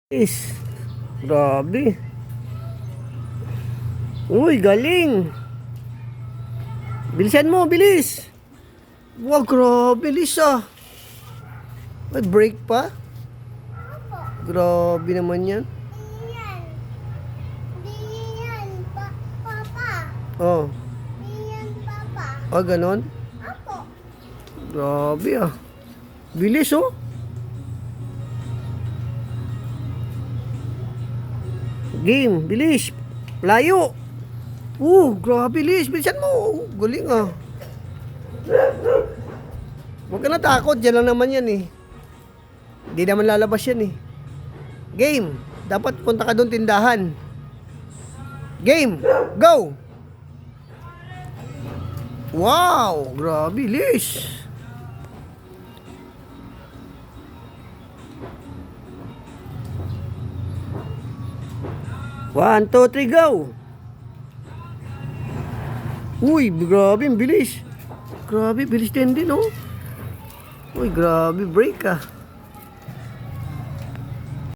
Is, grabe. Uy, galing. Bilisan mo, bilis. Wow, grabe, bilis ah. May break pa? Grabe naman yan. Yan. Hindi yan, Papa. Oh, Hindi yan, Papa. ganon. Apo. Grabe ah. Bilis oh. Game, bilis. Layo. Grabe, bilis. Bilisan mo. Galing ah. Huwag ka na takot. Diyan lang naman yan eh. Hindi naman lalabas yan eh. Game. Dapat punta ka doon tindahan. Game. Go. Wow. Grabe, bilis. One, two, three, go! Uy, grabe, ang bilis. Grabe, bilis din oh. Uy, grabe, break ah.